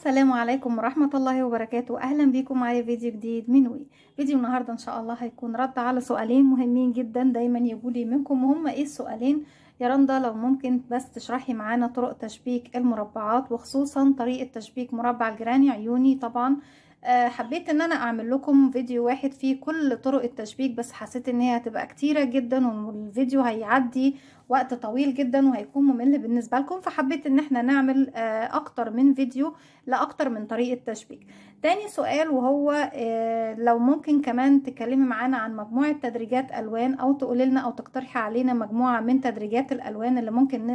السلام عليكم ورحمة الله وبركاته. أهلا بيكم معايا فيديو جديد من وي. فيديو النهاردة إن شاء الله هيكون رد على سؤالين مهمين جدا دايما يجولي منكم، وهما إيه السؤالين؟ يا رندا لو ممكن بس تشرحي معانا طرق تشبيك المربعات، وخصوصا طريقة تشبيك مربع الجيراني عيوني طبعا. حبيت ان انا اعمل لكم فيديو واحد فيه كل طرق التشبيك، بس حسيت ان هي هتبقى كتيرة جدا والفيديو هيعدي وقت طويل جدا وهيكون ممل بالنسبة لكم، فحبيت ان احنا نعمل اكتر من فيديو لأكتر من طريقة تشبيك. تاني سؤال وهو لو ممكن كمان تكلمي معانا عن مجموعة تدريجات ألوان، أو تقولي لنا أو تقترحي علينا مجموعة من تدريجات الألوان اللي ممكن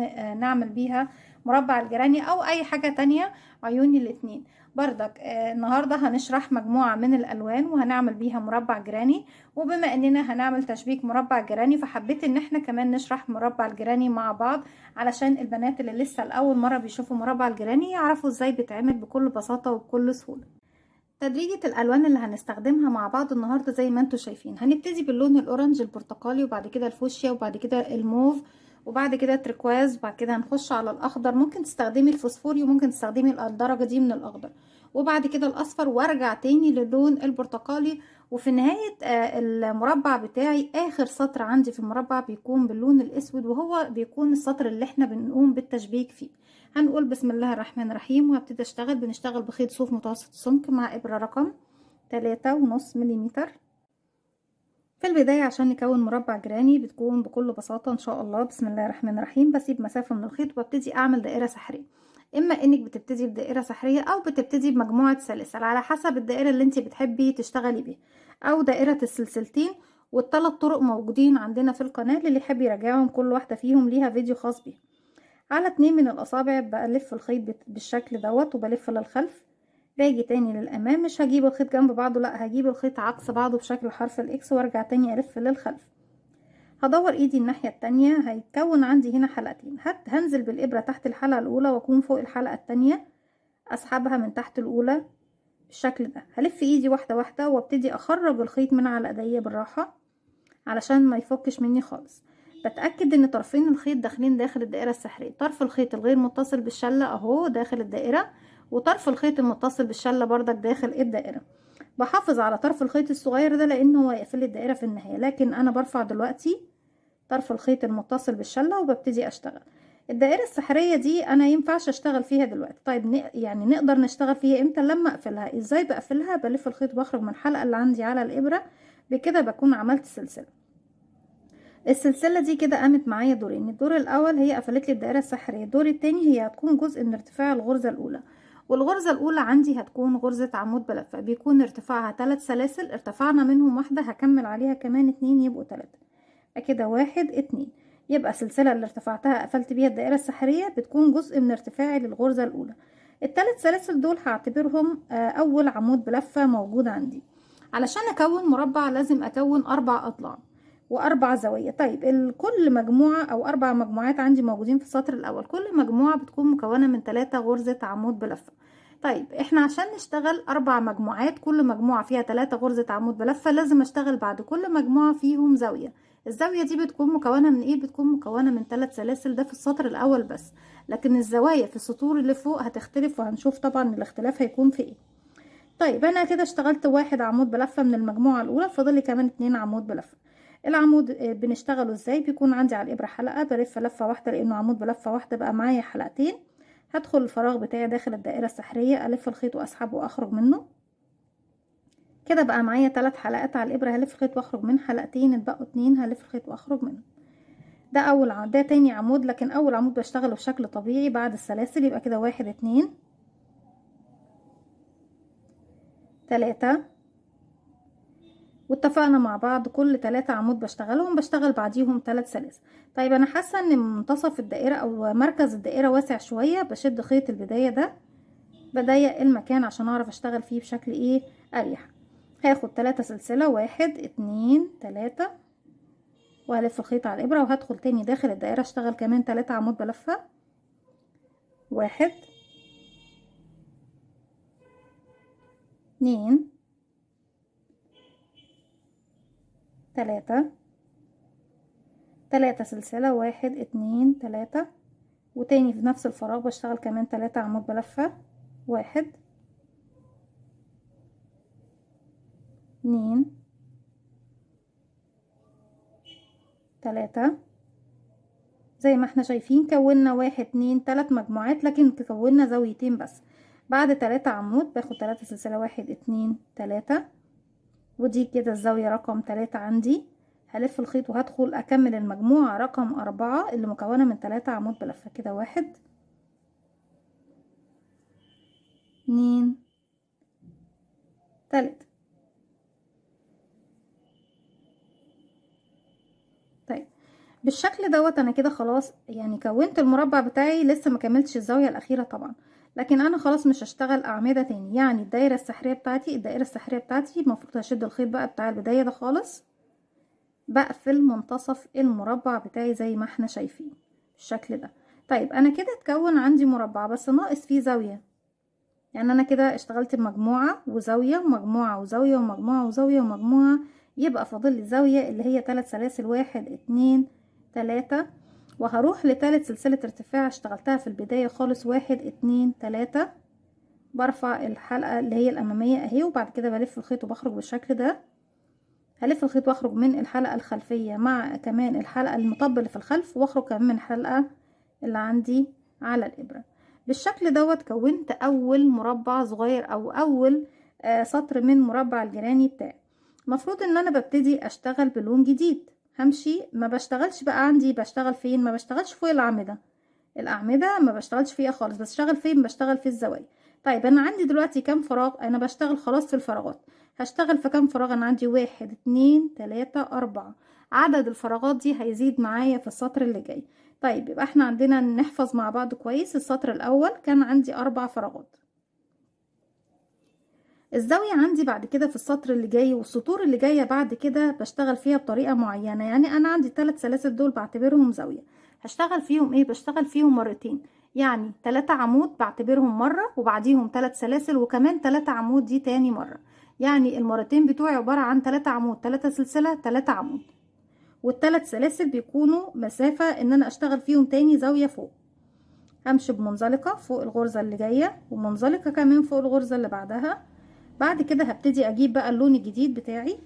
نعمل بيها مربع الجيراني أو أي حاجة تانية عيوني الاتنين. بردك النهاردة هنشرح مجموعة من الألوان وهنعمل بيها مربع جيراني، وبما اننا هنعمل تشبيك مربع جيراني فحبيت ان احنا كمان نشرح مربع الجيراني مع بعض، علشان البنات اللي لسه لأول مرة بيشوفوا مربع الجيراني يعرفوا ازاي بيتعمل بكل بساطة وبكل سهولة. تدريجة الألوان اللي هنستخدمها مع بعض النهاردة زي ما انتوا شايفين، هنبتدي باللون الأورنج البرتقالي، وبعد كده الفوشيا، وبعد كده الموف، وبعد كده تركواز، وبعد كده هنخش على الأخضر. ممكن تستخدمي الفوسفوري وممكن تستخدمي الدرجة دي من الأخضر، وبعد كده الأصفر، وارجع تاني للون البرتقالي. وفي نهاية المربع بتاعي آخر سطر عندي في المربع بيكون باللون الأسود، وهو بيكون السطر اللي احنا بنقوم بالتشبيك فيه. هنقول بسم الله الرحمن الرحيم وهبتدي اشتغل. بنشتغل بخيط صوف متوسط السمك مع إبرة رقم 3.5 مليمتر. في البداية عشان نكون مربع جيراني بتكون بكل بساطة ان شاء الله بسم الله الرحمن الرحيم بسيب مسافة من الخيط وببتدي اعمل دائرة سحرية. اما انك بتبتدي بدائرة سحرية او بتبتدي بمجموعة سلاسل على حسب الدائرة اللي انت بتحبي تشتغلي بيها، او دائرة السلسلتين. والثلاث طرق موجودين عندنا في القناة، اللي يحب يراجعهم كل واحدة فيهم ليها فيديو خاص بيها. على 2 من الاصابع بلف الخيط بالشكل دوت وبلف للخلف. باجي تاني للامام، مش هجيب الخيط جنب بعضه، لا هجيب الخيط عكس بعضه بشكل حرف الاكس وارجع تاني الف للخلف. هدور ايدي الناحية التانية، هيتكون عندي هنا حلقتين. هنزل بالابرة تحت الحلقة الاولى واكون فوق الحلقة التانية، اسحبها من تحت الاولى بالشكل ده. هلف ايدي واحدة واحدة وابتدي اخرج الخيط من على ايديا بالراحة علشان ما يفكش مني خالص. بتأكد ان طرفين الخيط داخلين داخل الدائرة السحرية. طرف الخيط الغير متصل بالشلة اهو داخل الدائرة، وطرف الخيط المتصل بالشلة بردك داخل الدائرة. بحافظ على طرف الخيط الصغير ده لانه هو يقفل الدائرة في النهاية، لكن انا برفع دلوقتي طرف الخيط المتصل بالشلة وببتدي اشتغل. الدائرة السحرية دي انا ينفعش اشتغل فيها دلوقتي. طيب يعني نقدر نشتغل فيها امتى؟ لما اقفلها. ازاي بقفلها؟ بلف الخيط واخرج من الحلقة اللي عندي على الابرة، بكده بكون عملت سلسلة. السلسلة دي كده قامت معايا دورين. الدور الاول هي قفلت لي الدائرة السحرية، الدور التاني هي هتكون جزء من ارتفاع الغرزة الاولى. والغرزة الاولى عندي هتكون غرزة عمود بلفة، بيكون ارتفاعها 3 سلاسل، ارتفعنا منهم واحدة هكمل عليها كمان 2 يبقوا 3. كده 1 2. يبقى السلسلة اللي ارتفعتها قفلت بيها الدائرة السحرية بتكون جزء من ارتفاعي للغرزة الاولى. الثلاث سلاسل دول هعتبرهم اول عمود بلفة موجود عندي. علشان اكون مربع لازم اكون 4 اضلاع واربع زوايا. طيب كل مجموعة او 4 مجموعات عندي موجودين في السطر الاول، كل مجموعة بتكون مكونة من 3 غرزة عمود بلفة. طيب احنا عشان نشتغل 4 مجموعات كل مجموعة فيها 3 غرزة عمود بلفة، لازم اشتغل بعد كل مجموعة فيهم زاوية. الزاوية دي بتكون مكونة من ايه؟ بتكون مكونة من 3 سلاسل، ده في السطر الاول بس، لكن الزوايا في السطور اللي فوق هتختلف، وهنشوف طبعا الاختلاف هيكون في ايه. طيب انا كده اشتغلت 1 عمود بلفة من المجموعة الاولى، فاضل لي كمان 2 عمود بلفة. العمود بنشتغله ازاي؟ بيكون عندي على الابرة حلقة، بلف لفة واحدة لانه عمود بلفة واحدة بقى معايا حلقتين. هدخل الفراغ بتاعي داخل الدائرة السحرية، الف الخيط واسحبه واخرج منه. كده بقى معايا 3 حلقات على الابرة، هلف الخيط واخرج من حلقتين، اتبقوا 2 هلف الخيط واخرج منه. ده اول عمود. ده تاني عمود، لكن اول عمود بشتغله بشكل طبيعي بعد السلاسل. يبقى كده 1 2 3. واتفقنا مع بعض كل 3 عمود بشتغلهم بشتغل بعديهم 3 سلاسل. طيب انا حاسه ان منتصف الدائره او مركز الدائره واسع شويه، بشد خيط البدايه ده، بضيق المكان عشان اعرف اشتغل فيه بشكل ايه اريح. هاخد 3 سلسله 1 2 3 وهلف الخيط على الابره، وهدخل تاني داخل الدائره اشتغل كمان 3 عمود بلفه. 1 2 3. 3 سلسله 1 2 3، وتاني في نفس الفراغ بشتغل كمان 3 عمود بلفه. 1 2 3. زي ما احنا شايفين كونا 1 2 3 مجموعات، لكن كونا زاويتين بس. بعد 3 عمود باخد 3 سلسلة، 1 2 3، ودي كده الزاوية رقم 3 عندي. هلف الخيط وهدخل اكمل المجموعة رقم 4 اللي مكونة من 3 عمود بلفة كده. 1 2 3. طيب بالشكل دوت انا كده خلاص يعني كونت المربع بتاعي. لسه ما كملتش الزاوية الاخيرة طبعا، لكن انا خلاص مش هشتغل اعمدة تاني. يعني الدائرة السحرية بتاعتي المفروض هشد الخيط بقى بتاع البداية ده خالص، بقفل منتصف المربع بتاعي زي ما احنا شايفين بالشكل ده. طيب انا كده اتكون عندي مربع بس ناقص فيه زاوية. يعني انا كده اشتغلت بمجموعة وزاوية ومجموعة وزاوية ومجموعة وزاوية ومجموعة، يبقى فاضل لي زاوية اللي هي 3 سلاسل، 1 2 3. وهروح لتالت سلسلة ارتفاع اشتغلتها في البداية خالص، 1 2 3. برفع الحلقة اللي هي الامامية اهي، وبعد كده بلف الخيط وبخرج بالشكل ده. هلف الخيط واخرج من الحلقة الخلفية مع كمان الحلقة المطب اللي في الخلف، واخرج كمان من الحلقة اللي عندي على الابرة بالشكل دوت. كونت اول مربع صغير او اول سطر من مربع الجيراني بتاعي. المفروض ان انا ببتدي اشتغل بلون جديد. همشي، ما بشتغلش بقى عندي، بشتغل فين؟ ما بشتغلش فوق الاعمدة ما بشتغلش فيها خالص. بشتغل فين؟ بشتغل في الزوايا. طيب انا عندي دلوقتي كام فراغ؟ انا بشتغل خلاص في الفراغات. هشتغل في كام فراغ؟ انا عندي 1 2 3 4. عدد الفراغات دي هيزيد معايا في السطر اللي جاي. طيب يبقى احنا عندنا نحفظ مع بعض كويس. السطر الاول كان عندي 4 فراغات. الزاوية عندي بعد كده في السطر اللي جاي والسطور اللي جاية بعد كده بشتغل فيها بطريقة معينة. يعني انا عندي 3 سلاسل دول بعتبرهم زاوية. هشتغل فيهم ايه؟ بشتغل فيهم مرتين. يعني 3 عمود بعتبرهم مرة، وبعديهم 3 سلاسل، وكمان 3 عمود دي تاني مرة. يعني المرتين بتوعي عبارة عن 3 عمود، 3 سلسلة، 3 عمود. والثلاث سلاسل بيكونوا مسافة ان انا اشتغل فيهم تاني زاوية فوق. همشي بمنزلقة فوق الغرزة اللي جاية، ومنزلقة كمان فوق الغرزة اللي بعدها. بعد كده هبتدي اجيب بقى اللون الجديد بتاعي.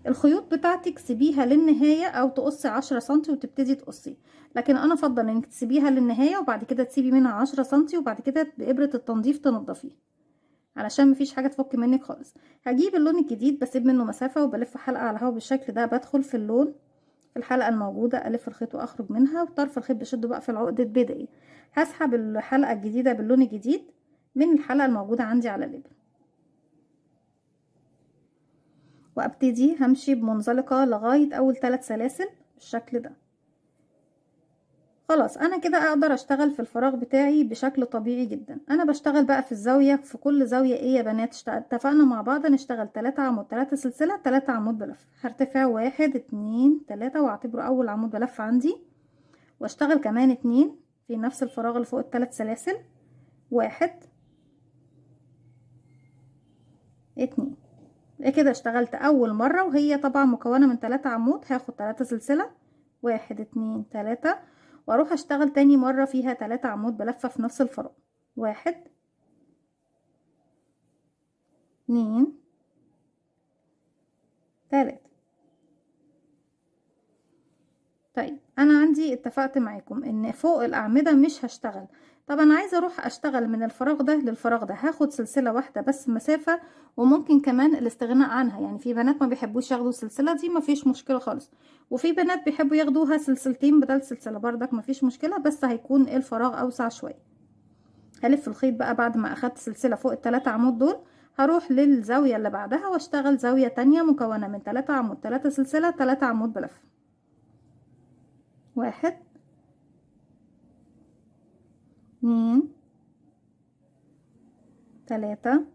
الخيوط بتاعتك سيبيها للنهاية او تقصي 10 سنتي وتبتدي تقصي، لكن انا افضل انك تسيبيها للنهاية وبعد كده تسيبي منها 10 سنتي، وبعد كده بإبرة التنظيف تنضفيه علشان مفيش حاجة تفك منك خالص. هجيب اللون الجديد بسيب منه مسافة وبلف حلقة على الهوا بالشكل ده. بدخل في اللون في الحلقة الموجودة، ألف الخيط وأخرج منها، وطرف الخيط بشده بقى في العقدة بدائي. هسحب الحلقة الجديدة باللون الجديد من الحلقة الموجودة عندي على الإبرة، وأبتدي همشي بمنزلقة لغاية أول 3 سلاسل بالشكل ده. خلاص أنا كده أقدر أشتغل في الفراغ بتاعي بشكل طبيعي جدا. أنا بشتغل بقى في الزاوية. في كل زاوية إيه يا بنات؟ اتفقنا مع بعض نشتغل 3 عمود، 3 سلسلة، 3 عمود بلف. هرتفع 1 2 3 واعتبره أول عمود بلف عندي، واشتغل كمان 2 في نفس الفراغ اللي فوق ال3 سلاسل. 1 2. كده اشتغلت اول مرة، وهي طبعا مكونة من 3 عمود. هاخد 3 سلسلة، 1 2 3، واروح اشتغل تاني مرة فيها 3 عمود بلفة في نفس الفراغ. 1 2 3. طيب انا عندي اتفقت معاكم ان فوق الاعمدة مش هشتغل. طب انا عايزه اروح اشتغل من الفراغ ده للفراغ ده، هاخد سلسله واحده بس مسافه، وممكن كمان الاستغناء عنها. يعني في بنات ما بيحبوش ياخدوا السلسله دي، ما فيش مشكله خالص. وفي بنات بيحبوا ياخدوها سلسلتين بدل سلسله، بردك ما فيش مشكله، بس هيكون الفراغ اوسع شويه. هلف الخيط بقى بعد ما اخدت سلسله فوق ال3 عمود دول. هروح للزاويه اللي بعدها واشتغل زاويه تانية مكونه من 3 عمود، 3 سلسله، 3 عمود بلف. 1 2 3.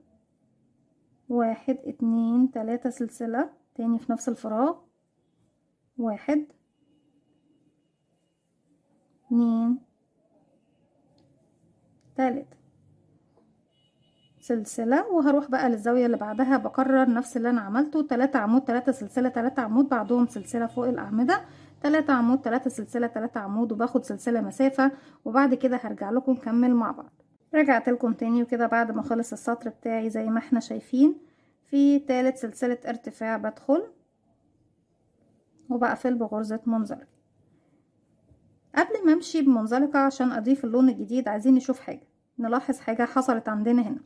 1 2 3 سلسلة تاني في نفس الفراغ. 1 2 3 سلسلة، وهروح بقى للزاوية اللي بعدها بكرر نفس اللي انا عملته. 3 عمود، 3 سلسلة، 3 عمود، بعدهم سلسلة فوق الأعمدة، 3 عمود، 3 سلسلة، 3 عمود، وباخد سلسلة مسافة. وبعد كده هرجع لكم نكمل مع بعض. رجعت لكم تاني وكده بعد ما خلص السطر بتاعي زي ما احنا شايفين. في تالت سلسلة ارتفاع بدخل وبقفل بغرزة منزلقة. قبل ما امشي بمنزلقة عشان اضيف اللون الجديد عايزين نشوف حاجة، نلاحظ حاجة حصلت عندنا هنا.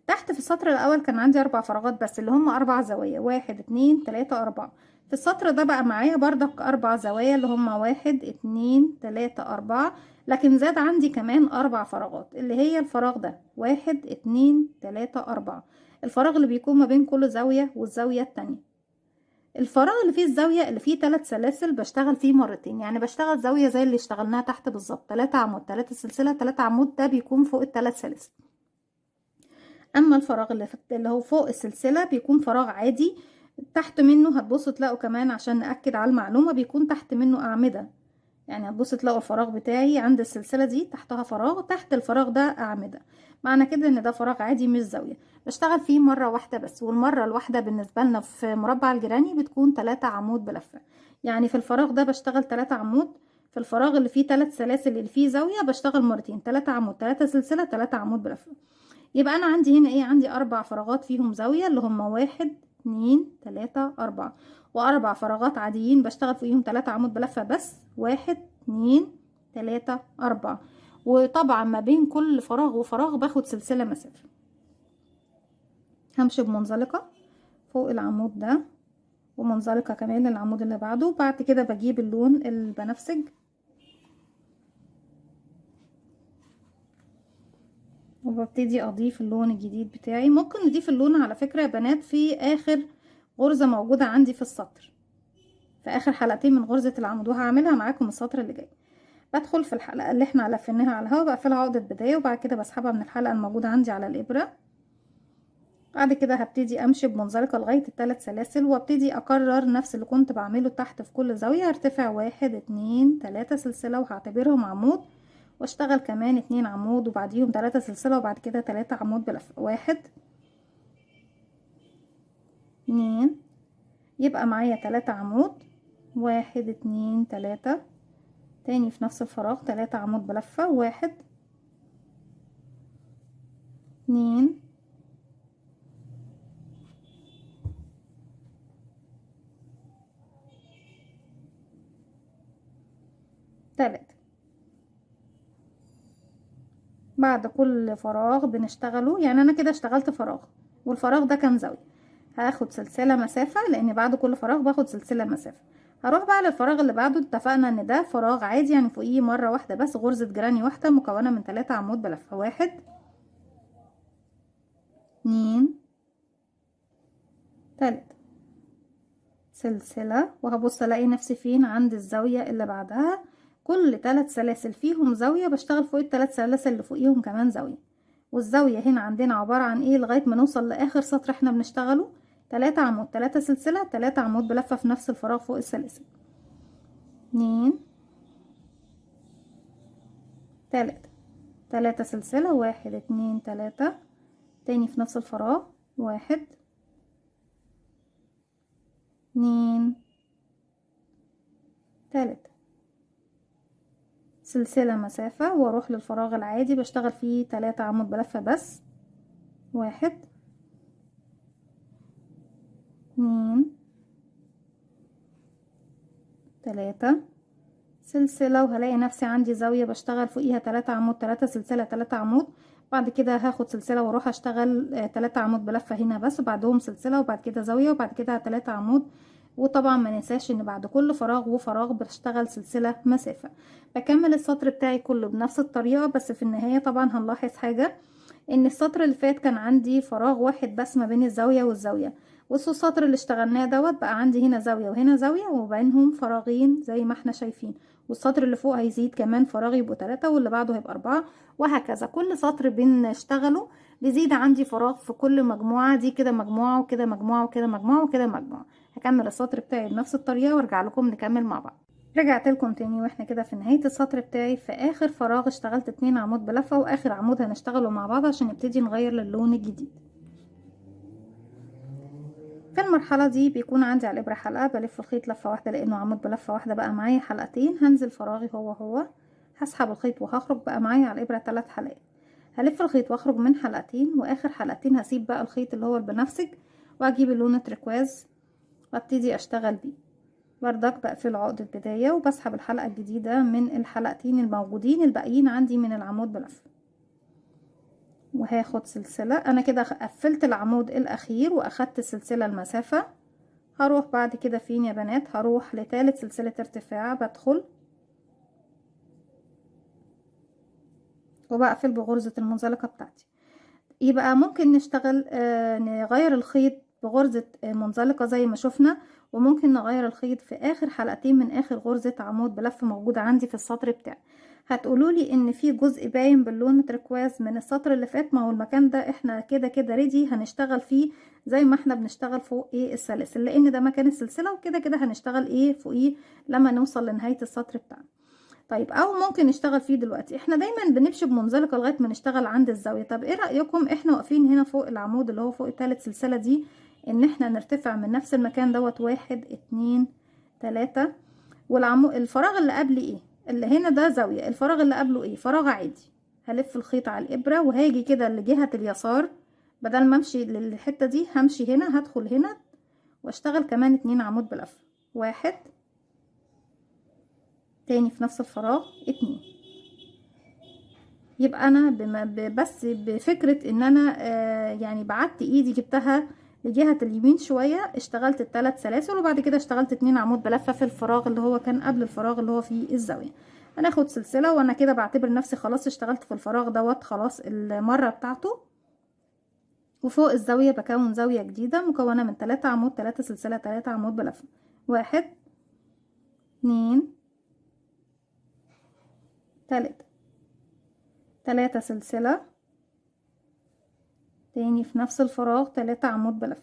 تحت في السطر الاول كان عندي 4 فراغات بس اللي هم 4 زوايا، 1 2 3 4. في السطر ده بقى معايا بردك 4 زوايا اللي هم 1 2 3 4، لكن زاد عندي كمان 4 فراغات اللي هي الفراغ ده 1 2 3 4، الفراغ اللي بيكون ما بين كل زاوية والزاوية التانية. الفراغ اللي فيه الزاوية اللي فيه 3 سلاسل بشتغل فيه مرتين، يعني بشتغل زاوية زي اللي اشتغلناها تحت بالظبط، 3 عمود 3 سلسلة 3 عمود، ده بيكون فوق ال3 سلاسل. اما الفراغ اللي هو فوق السلسلة بيكون فراغ عادي، تحت منه هتبصوا تلاقوا كمان عشان نأكد على المعلومة بيكون تحت منه أعمدة، يعني هتبصوا تلاقوا الفراغ بتاعي عند السلسلة دي تحتها فراغ، تحت الفراغ ده أعمدة، معنى كده ان ده فراغ عادي مش زاوية. بشتغل فيه مرة واحدة بس، والمرة الواحدة بالنسبة لنا في مربع الجيراني بتكون 3 عمود بلفة، يعني في الفراغ ده بشتغل 3 عمود، في الفراغ اللي فيه 3 سلاسل اللي فيه زاوية بشتغل مرتين، 3 عمود 3 سلسلة 3 عمود بلفة. يبقى انا عندي هنا ايه، عندي 4 فراغات فيهم زاوية اللي هم 1 2 3 4، و4 فراغات عاديين بشتغل فيهم 3 عمود بلفة بس، 1 2 3 4. وطبعا ما بين كل فراغ وفراغ باخد سلسلة مسافة. همشي بمنزلقة فوق العمود ده ومنزلقة كمان العمود اللي بعده، وبعد كده بجيب اللون البنفسج وببتدي اضيف اللون الجديد بتاعي. ممكن نضيف اللون على فكرة يا بنات في اخر غرزة موجودة عندي في السطر، في اخر حلقتين من غرزة العمود، وهعملها معاكم السطر اللي جاي. بدخل في الحلقة اللي احنا لفيناها على الهواء بقفلها عقدة بداية، وبعد كده بسحبها من الحلقة الموجودة عندي على الابرة. بعد كده هبتدي امشي بمنزلقة لغاية ال3 سلاسل، وابتدي اكرر نفس اللي كنت بعمله تحت في كل زاوية، ارتفع 1 2 3 سلسلة وهعتبرهم عمود، واشتغل كمان 2 عمود وبعديهم 3 سلسلة، وبعد كده 3 عمود بلفة، 1 2، يبقى معايا 3 عمود، 1 2 3، تاني في نفس الفراغ 3 عمود بلفة، 1 2 3. بعد كل فراغ بنشتغله، يعني انا كده اشتغلت فراغ والفراغ ده كان زاوية، هاخد سلسلة مسافة لان بعد كل فراغ باخد سلسلة مسافة. هروح بقى للفراغ اللي بعده، اتفقنا ان ده فراغ عادي يعني فوقيه مرة واحدة بس غرزة جراني واحدة مكونة من 3 عمود بلفة، 1 2 3 سلسلة، وهبص الاقي نفسي فين، عند الزاوية اللي بعدها. كل 3 سلاسل فيهم زاوية بشتغل فوق ال3 سلاسل اللي فوقيهم كمان زاوية، والزاوية هنا عندنا عبارة عن ايه لغاية ما نوصل لاخر سطر احنا بنشتغله، 3 عمود 3 سلسلة 3 عمود بلفة في نفس الفراغ فوق السلاسل، 2 3 3 سلسلة، 1 2 3، تاني في نفس الفراغ 1 2 3 سلسلة مسافة، واروح للفراغ العادي بشتغل فيه 3 عمود بلفة بس، 1 2 3 سلسلة، وهلاقي نفسي عندي زاوية بشتغل فوقيها 3 عمود 3 سلسلة 3 عمود، بعد كده هاخد سلسلة واروح اشتغل 3 عمود بلفة هنا بس، وبعدهم سلسلة وبعد كده زاوية وبعد كده 3 عمود. وطبعا ما ننساش ان بعد كل فراغ وفراغ بشتغل سلسلة مسافة. بكمل السطر بتاعي كله بنفس الطريقة، بس في النهاية طبعا هنلاحظ حاجة، ان السطر اللي فات كان عندي فراغ واحد بس ما بين الزاوية والزاوية، السطر اللي اشتغلناه دوت بقى عندي هنا زاوية وهنا زاوية وبينهم فراغين زي ما احنا شايفين، والسطر اللي فوق هيزيد كمان فراغ يبقوا 3 واللي بعده هيبقى 4، وهكذا كل سطر بنشتغله بيزيد عندي فراغ في كل مجموعة، دي كده مجموعة وكده مجموعة وكده مجموعة وكده مجموعة. هكمل السطر بتاعي بنفس الطريقة وارجع لكم نكمل مع بعض. رجعت لكم تاني واحنا كده في نهاية السطر بتاعي، في اخر فراغ اشتغلت 2 عمود بلفة، واخر عمود هنشتغله مع بعض عشان نبتدي نغير للون الجديد. في المرحلة دي بيكون عندي على الابرة حلقة، بلف الخيط لفة واحدة لانه عمود بلفة واحدة بقى معايا حلقتين، هنزل فراغي هو هسحب الخيط وهخرج بقى معايا على الابرة 3 حلقات. هلف الخيط واخرج من حلقتين، واخر حلقتين هسيب بقى الخيط اللي هو البنفسج، واجيب اللون التركواز وابتدي اشتغل بيه. بردك بقفل عقدة بداية وبسحب الحلقة الجديدة من الحلقتين الموجودين الباقيين عندي من العمود بلف، وهاخد سلسلة. انا كده قفلت العمود الاخير واخدت السلسلة المسافة. هروح بعد كده فين يا بنات؟ هروح لتالت سلسلة ارتفاع، بدخل وبقفل بغرزة المنزلقة بتاعتي. يبقى ممكن نشتغل نغير الخيط بغرزة منزلقة زي ما شفنا، وممكن نغير الخيط في اخر حلقتين من اخر غرزة عمود بلف موجودة عندي في السطر بتاعي. هتقولولي ان في جزء باين باللون تركواز من السطر اللي فات، ما هو المكان ده احنا كده كده ريدي هنشتغل فيه زي ما احنا بنشتغل فوق ايه السلاسل، لان ده مكان السلسلة، وكده كده هنشتغل ايه فوقيه لما نوصل لنهاية السطر بتاعنا. طيب او ممكن نشتغل فيه دلوقتي. احنا دايما بنمشي بمنزلقه لغايه ما نشتغل عند الزاويه. طب ايه رايكم احنا واقفين هنا فوق العمود اللي هو فوق الثالث سلسله دي، ان احنا نرتفع من نفس المكان دوت 1 2 3، والعمود الفراغ اللي قبل ايه اللي هنا ده زاويه، الفراغ اللي قبله ايه؟ فراغ عادي. هلف الخيط على الابره وهاجي كده لجهه اليسار، بدل ما امشي للحته دي همشي هنا، هدخل هنا واشتغل كمان 2 عمود بلف، 1 تاني في نفس الفراغ 2. يبقى انا بس بفكرة ان انا يعني بعدت ايدي جبتها لجهة اليمين شوية، اشتغلت الثلاث سلاسل، وبعد كده اشتغلت 2 عمود بلفة في الفراغ اللي هو كان قبل الفراغ اللي هو فيه الزاوية. هناخد سلسلة، وانا كده بعتبر نفسي خلاص اشتغلت في الفراغ دوت خلاص المرة بتاعته. وفوق الزاوية بكون زاوية جديدة مكونة من 3 عمود 3 سلسلة 3 عمود بلفة، 1 2 3 3 سلسلة، تاني في نفس الفراغ 3 عمود بلفة،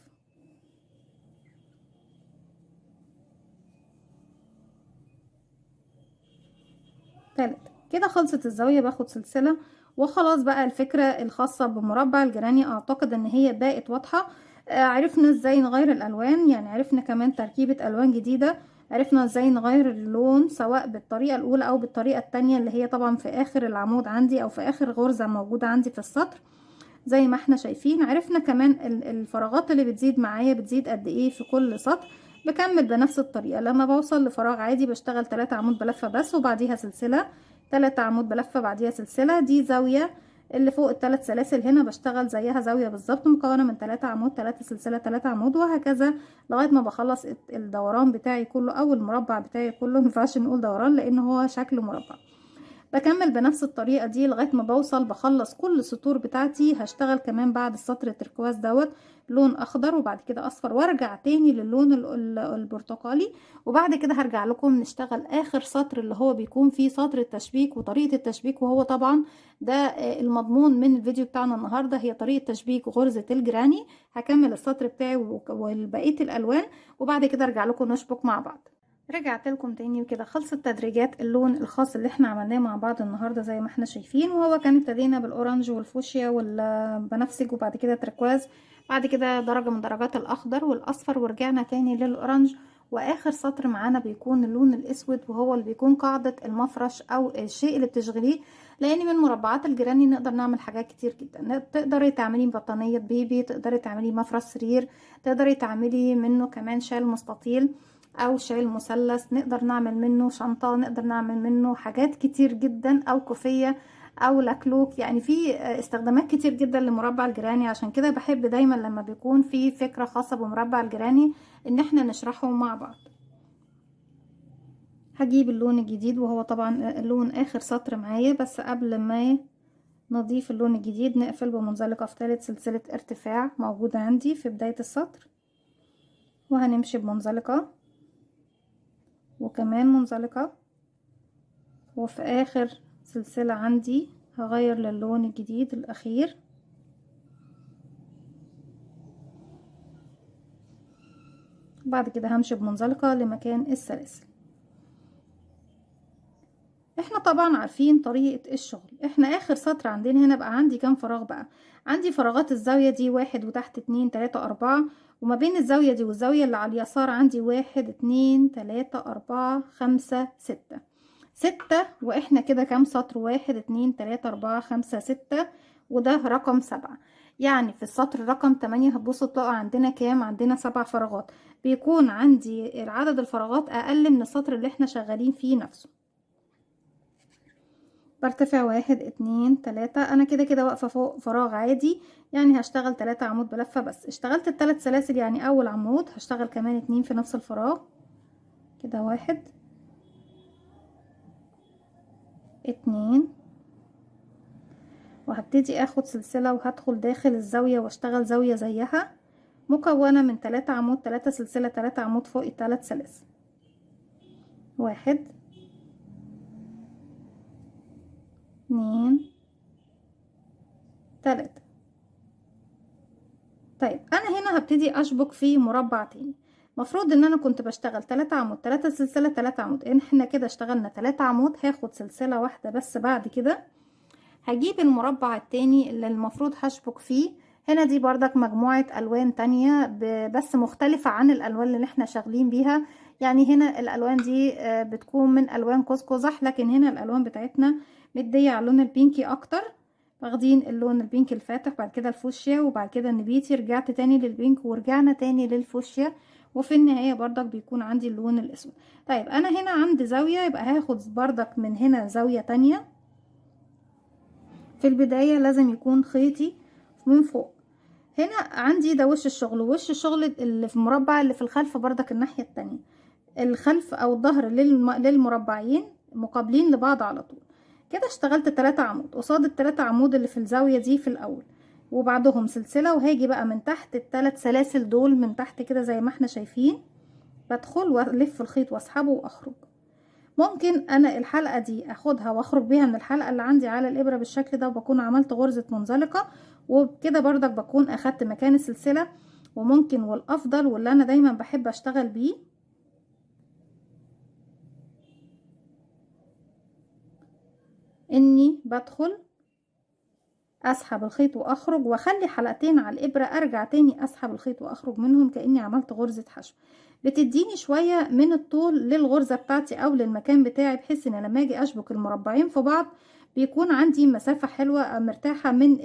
تالت. كده خلصت الزاوية، باخد سلسلة وخلاص. بقى الفكرة الخاصة بمربع الجراني اعتقد ان هي بقت واضحة. عرفنا ازاي نغير الالوان، يعني عرفنا كمان تركيبة الوان جديدة، عرفنا ازاي نغير اللون سواء بالطريقة الاولى او بالطريقة التانية اللي هي طبعا في اخر العمود عندي او في اخر غرزة موجودة عندي في السطر زي ما احنا شايفين. عرفنا كمان الفراغات اللي بتزيد معايا بتزيد قد ايه في كل سطر. بكمل بنفس الطريقة، لما بوصل لفراغ عادي بشتغل 3 عمود بلفة بس وبعديها سلسلة، 3 عمود بلفة بعديها سلسلة. دي زاوية اللي فوق الثلاث سلاسل هنا بشتغل زيها زاوية بالظبط مكونة من 3 عمود 3 سلسلة 3 عمود، وهكذا لغاية ما بخلص الدوران بتاعي كله او المربع بتاعي كله. مينفعش نقول دوران لان هو شكل مربع. بكمل بنفس الطريقة دي لغاية ما بوصل بخلص كل السطور بتاعتي. هشتغل كمان بعد السطر التركواز دوت لون اخضر وبعد كده اصفر، وارجع تاني للون البرتقالي، وبعد كده هرجع لكم نشتغل اخر سطر اللي هو بيكون فيه سطر التشبيك وطريقة التشبيك. وهو طبعا ده المضمون من الفيديو بتاعنا النهاردة، هي طريقة تشبيك غرزة الجراني. هكمل السطر بتاعي وبقية الالوان وبعد كده ارجع لكم نشبك مع بعض. رجعت لكم تاني وكده خلصت تدريجات اللون الخاص اللي احنا عملناه مع بعض النهارده زي ما احنا شايفين. وهو كان ابتدينا بالاورنج والفوشيا والبنفسج وبعد كده تركواز، بعد كده درجة من درجات الاخضر والاصفر، ورجعنا تاني للاورنج. واخر سطر معانا بيكون اللون الاسود، وهو اللي بيكون قاعدة المفرش او الشيء اللي بتشغليه، لان من مربعات الجيراني نقدر نعمل حاجات كتير جدا. تقدري تعملي بطانية بيبي، تقدري تعملي مفرش سرير، تقدري تعملي منه كمان شال مستطيل او شايل مثلث، نقدر نعمل منه شنطة، نقدر نعمل منه حاجات كتير جدا، او كوفية او لكلوك. يعني في استخدامات كتير جدا لمربع الجيراني. عشان كده بحب دايما لما بيكون في فكرة خاصة بمربع الجيراني ان احنا نشرحه مع بعض. هجيب اللون الجديد وهو طبعا اللون اخر سطر معايا، بس قبل ما نضيف اللون الجديد نقفل بمنزلقة في ثالث سلسلة ارتفاع موجودة عندي في بداية السطر، وهنمشي بمنزلقة وكمان منزلقة، وفي اخر سلسلة عندي هغير للون الجديد الاخير. بعد كده همشي بمنزلقة لمكان السلاسل. احنا طبعا عارفين طريقة الشغل. احنا اخر سطر عندنا هنا بقى عندي كام فراغ؟ بقى عندي فراغات الزاوية دي 1 وتحت 2 3 4، وما بين الزاوية دي والزاوية اللي على اليسار عندي 1 2 3 4 5 6 6. واحنا كده كام سطر؟ 1 2 3 4 5 6، وده رقم 7. يعني في السطر رقم 8 هتبصوا تلاقوا عندنا كام؟ عندنا 7 فراغات. بيكون عندي عدد الفراغات اقل من السطر اللي احنا شغالين فيه نفسه. برتفع 1 2 3. انا كده كده واقفة فوق فراغ عادي، يعني هشتغل 3 عمود بلفة بس. اشتغلت ال3 سلاسل، يعني اول عمود هشتغل كمان 2 في نفس الفراغ كده، 1 2، وهبتدي اخد سلسلة وهدخل داخل الزاوية واشتغل زاوية زيها مكونة من 3 عمود، 3 سلسلة، 3 عمود فوق ال3 سلاسل. 1 2 3. طيب انا هنا هبتدي اشبك في مربع تاني. مفروض ان انا كنت بشتغل 3 عمود، 3 سلسلة، 3 عمود. احنا كده اشتغلنا 3 عمود، هاخد سلسلة واحدة بس. بعد كده هجيب المربع التاني اللي المفروض هشبك فيه. هنا دي بردك مجموعة الوان تانية بس مختلفة عن الالوان اللي احنا شغالين بيها. يعني هنا الالوان دي بتكون من الوان قوس قزح، لكن هنا الالوان بتاعتنا مدية على اللون البينكي اكتر. واخدين اللون البينك الفاتح، بعد كده الفوشيا، وبعد كده النبيتي، رجعت تاني للبينك، ورجعنا تاني للفوشيا، وفي النهاية بردك بيكون عندي اللون الاسود. طيب انا هنا عندي زاوية، يبقى هاخد بردك من هنا زاوية تانية. في البداية لازم يكون خيطي من فوق. هنا عندي ده وش الشغل، وش الشغل اللي في المربع اللي في الخلف بردك الناحية التانية. الخلف او الظهر للمربعين مقابلين لبعض على طول. كده اشتغلت 3 عمود قصاد ال3 عمود اللي في الزاوية دي في الاول، وبعدهم سلسلة، وهاجي بقى من تحت ال3 سلاسل دول من تحت كده زي ما احنا شايفين. بدخل والف الخيط واسحبه واخرج. ممكن انا الحلقة دي اخدها واخرج بيها من الحلقة اللي عندي على الابرة بالشكل ده، وبكون عملت غرزة منزلقة، وبكده بردك بكون اخدت مكان السلسلة. وممكن والافضل واللي انا دايما بحب اشتغل بيه اني بدخل اسحب الخيط واخرج، واخلي حلقتين على الابرة، ارجع تاني اسحب الخيط واخرج منهم كاني عملت غرزة حشو. بتديني شوية من الطول للغرزة بتاعتي او للمكان بتاعي، بحيث ان لما اجي اشبك المربعين في بعض بيكون عندي مسافة حلوة مرتاحة من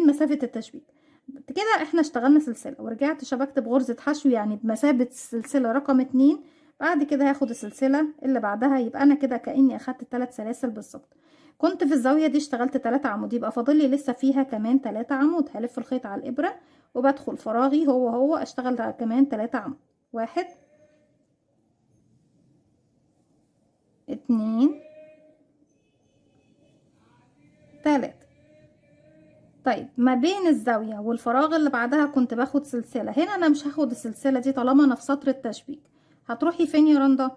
مسافة التشبيك. كده احنا اشتغلنا سلسلة ورجعت شبكت بغرزة حشو، يعني بمثابة السلسلة رقم 2. بعد كده هاخد السلسلة اللي بعدها، يبقى انا كده كأني اخدت 3 سلاسل بالظبط. كنت في الزاوية دي اشتغلت 3 عمود، يبقى فاضل لي لسه فيها كمان 3 عمود. هلف الخيط على الابرة وبدخل فراغي هو اشتغل كمان 3 عمود. 1 2 3. طيب ما بين الزاوية والفراغ اللي بعدها كنت باخد سلسلة. هنا انا مش هاخد السلسلة دي طالما انا في سطر التشبيك. هتروحي فين يا رندا؟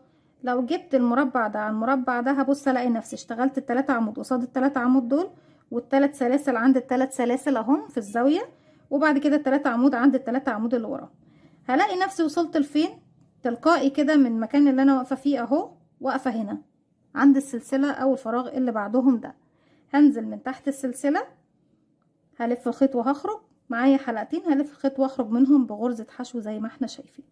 لو جبت المربع ده على المربع ده هبص الاقي نفسي اشتغلت ال3 عمود قصاد ال3 عمود دول، وال3 سلاسل عند ال3 سلاسل اهم في الزاوية، وبعد كده ال3 عمود عند ال3 عمود اللي وراهم. هلاقي نفسي وصلت لفين تلقائي كده من المكان اللي انا واقفة فيه اهو. واقفة هنا عند السلسلة او الفراغ اللي بعدهم ده. هنزل من تحت السلسلة، هلف الخيط وهخرج معايا حلقتين، هلف الخيط واخرج منهم بغرزة حشو زي ما احنا شايفين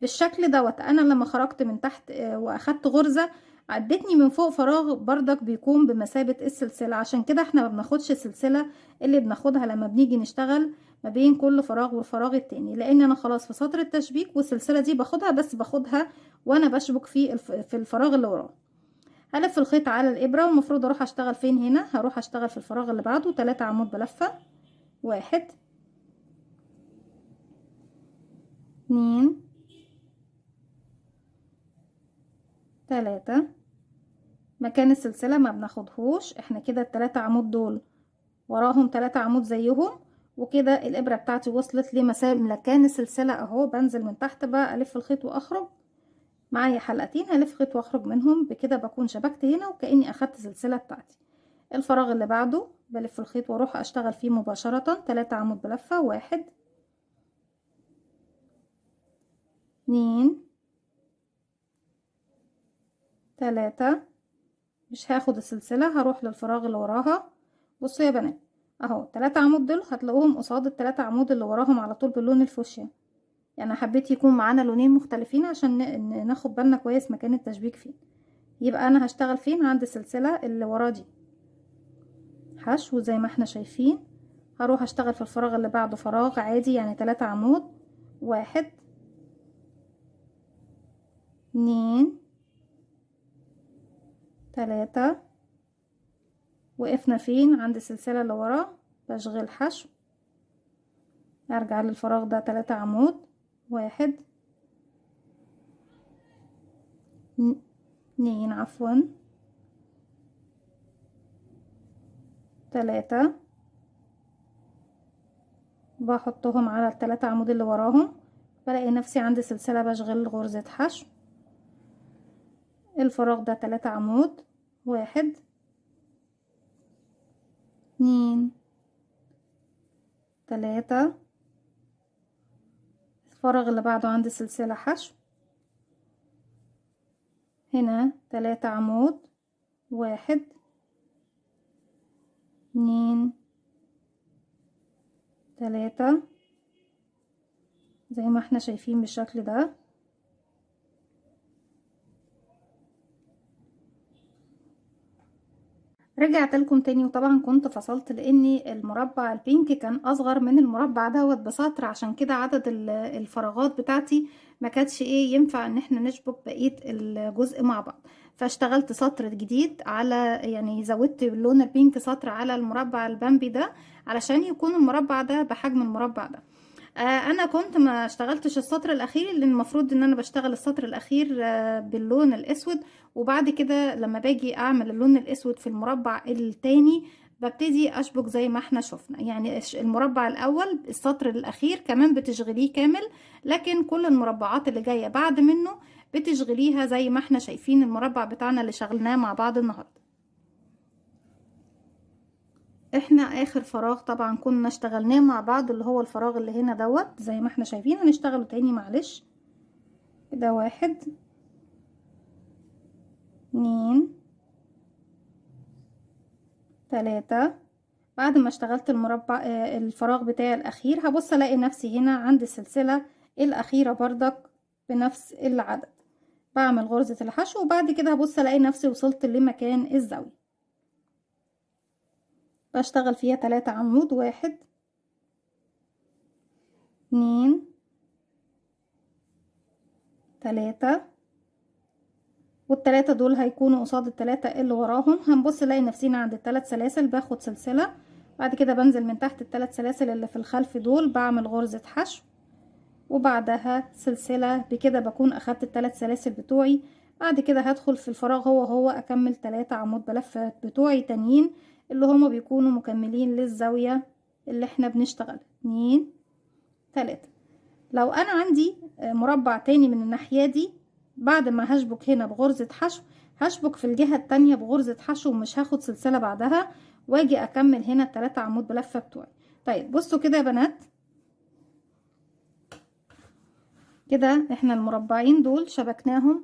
بالشكل دوت. انا لما خرجت من تحت واخدت غرزة، عدتني من فوق فراغ بردك بيكون بمثابة السلسلة. عشان كده احنا ما بناخدش السلسلة اللي بناخدها لما بنيجي نشتغل ما بين كل فراغ والفراغ التاني، لان انا خلاص في سطر التشبيك، والسلسلة دي باخدها بس باخدها وانا بشبك في الفراغ اللي وراه. هلف الخيط على الابرة، والمفروض اروح اشتغل فين؟ هنا هروح اشتغل في الفراغ اللي بعده 3 عمود بلفة. 1 2 3. مكان السلسلة ما بناخدهوش، احنا كده ال3 عمود دول وراهم 3 عمود زيهم، وكده الابرة بتاعتي وصلت مكان السلسلة اهو. بنزل من تحت بقى الف الخيط واخرج معايا حلقتين، هلف خيط واخرج منهم. بكده بكون شبكت هنا وكأني اخدت السلسلة بتاعتي. الفراغ اللي بعده بلف الخيط واروح اشتغل فيه مباشرة 3 عمود بلفة. 1 2 3. مش هاخد السلسلة، هروح للفراغ اللي وراها. بصوا يا بنات اهو 3 عمود دول هتلاقوهم قصاد ال3 عمود اللي وراهم على طول باللون الفوشيا. يعني حبيت يكون معانا لونين مختلفين عشان ناخد بالنا كويس مكان التشبيك فين. يبقى انا هشتغل فين؟ عند السلسلة اللي ورا دي. حشو زي ما احنا شايفين. هروح اشتغل في الفراغ اللي بعده فراغ عادي، يعني 3 عمود، 1 2 3. وقفنا فين؟ عند السلسلة اللي وراه، بشغل حشو، ارجع للفراغ ده 3 عمود، 1 2 عفوا 3. بحطهم على ال3 عمود اللي وراهم، بلاقي نفسي عند سلسلة بشغل غرزة حشو. الفراغ ده 3 عمود، 1 2 3. الفراغ اللي بعده عند سلسلة حشو، هنا 3 عمود، 1 2 3 زي ما احنا شايفين بالشكل ده. رجعت لكم تاني، وطبعا كنت فصلت لان المربع البينك كان اصغر من المربع دوت بسطر، عشان كده عدد الفراغات بتاعتي ما كانتش ايه ينفع ان احنا نشبك بقية الجزء مع بعض. فاشتغلت سطر جديد على، يعني زودت اللون البينك سطر على المربع البامبي ده علشان يكون المربع ده بحجم المربع ده. انا كنت ما اشتغلتش السطر الاخير، لان المفروض ان انا بشتغل السطر الاخير باللون الاسود، وبعد كده لما باجي اعمل اللون الاسود في المربع التاني ببتدي اشبك زي ما احنا شفنا. يعني المربع الاول السطر الاخير كمان بتشغليه كامل، لكن كل المربعات اللي جاية بعد منه بتشغليها زي ما احنا شايفين المربع بتاعنا اللي شغلناه مع بعض النهارده. احنا اخر فراغ طبعا كنا اشتغلناه مع بعض اللي هو الفراغ اللي هنا دوت زي ما احنا شايفين، هنشتغله تاني معلش. كده 1 2 3. بعد ما اشتغلت المربع الفراغ بتاعي الاخير، هبص الاقي نفسي هنا عند السلسلة الاخيرة بردك بنفس العدد. بعمل غرزة الحشو، وبعد كده هبص الاقي نفسي وصلت لمكان الزاوية، بشتغل فيها 3 عمود، 1 2 3. والتلاتة دول هيكونوا قصاد التلاتة اللي وراهم. هنبص نلاقي نفسينا عند التلات سلاسل، باخد سلسلة، بعد كده بنزل من تحت التلات سلاسل اللي في الخلف دول، بعمل غرزة حشو، وبعدها سلسلة. بكده بكون اخدت التلات سلاسل بتوعي. بعد كده هدخل في الفراغ هو اكمل 3 عمود بلفات بتوعي تانيين اللي هما بيكونوا مكملين للزاوية اللي احنا بنشتغل. 2 3. لو انا عندي مربع تاني من الناحية دي، بعد ما هشبك هنا بغرزة حشو هشبك في الجهة التانية بغرزة حشو، ومش هاخد سلسلة بعدها، واجي اكمل هنا ال3 عمود بلفة بتوعي. طيب بصوا كده يا بنات، كده احنا المربعين دول شبكناهم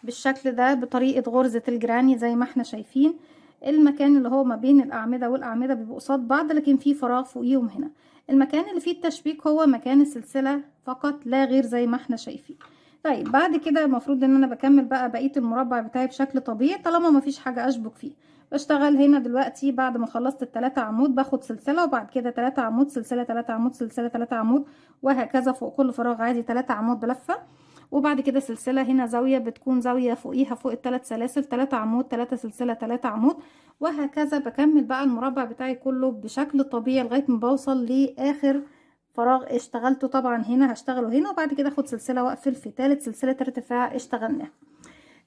بالشكل ده بطريقة غرزة الجراني زي ما احنا شايفين. المكان اللي هو ما بين الأعمدة والأعمدة بيبقوا قصاد بعض، لكن في فراغ فوقيهم هنا. المكان اللي فيه التشبيك هو مكان السلسلة فقط لا غير زي ما احنا شايفين. طيب بعد كده المفروض ان انا بكمل بقى بقية المربع بتاعي بشكل طبيعي طالما ما فيش حاجة اشبك فيه. بشتغل هنا دلوقتي بعد ما خلصت ال3 عمود باخد سلسلة، وبعد كده 3 عمود سلسلة، 3 عمود سلسلة، 3 عمود، وهكذا فوق كل فراغ عادي 3 عمود بلفة، وبعد كده سلسلة. هنا زاوية بتكون زاوية فوقيها فوق الثلاث سلاسل، 3 عمود، 3 سلسلة، 3 عمود، وهكذا. بكمل بقى المربع بتاعي كله بشكل طبيعي لغاية ما بوصل لاخر فراغ اشتغلته. طبعا هنا هشتغله هنا، وبعد كده اخد سلسلة واقفل في ثالث سلسلة ارتفاع اشتغلناها.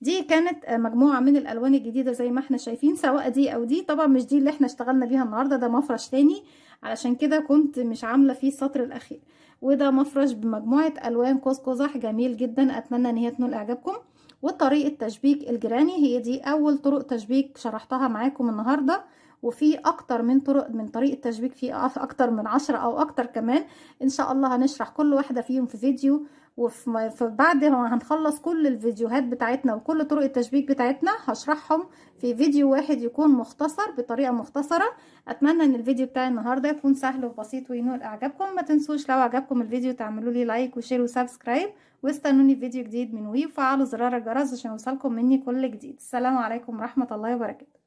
دي كانت مجموعة من الالوان الجديدة زي ما احنا شايفين، سواء دي او دي. طبعا مش دي اللي احنا اشتغلنا بيها النهاردة، ده مفرش تاني، علشان كده كنت مش عاملة فيه السطر الاخير. وده مفرش بمجموعة الوان قوس قزح جميل جدا، اتمنى ان هي تنول اعجابكم. وطريقة تشبيك الجراني هي دي اول طرق تشبيك شرحتها معاكم النهاردة، وفي اكتر من طرق من طريقة تشبيك، في اكتر من 10 او اكتر كمان. ان شاء الله هنشرح كل واحدة فيهم في فيديو، بعد ما هنخلص كل الفيديوهات بتاعتنا وكل طرق التشبيك بتاعتنا هشرحهم في فيديو واحد يكون مختصر بطريقة مختصرة. اتمنى ان الفيديو بتاعي النهاردة يكون سهل وبسيط وينول اعجابكم. ما تنسوش لو عجبكم الفيديو تعملوا لي لايك وشير وسبسكرايب، واستنوني في فيديو جديد من وفعلوا زرار الجرس عشان يوصلكم مني كل جديد. السلام عليكم ورحمة الله وبركاته.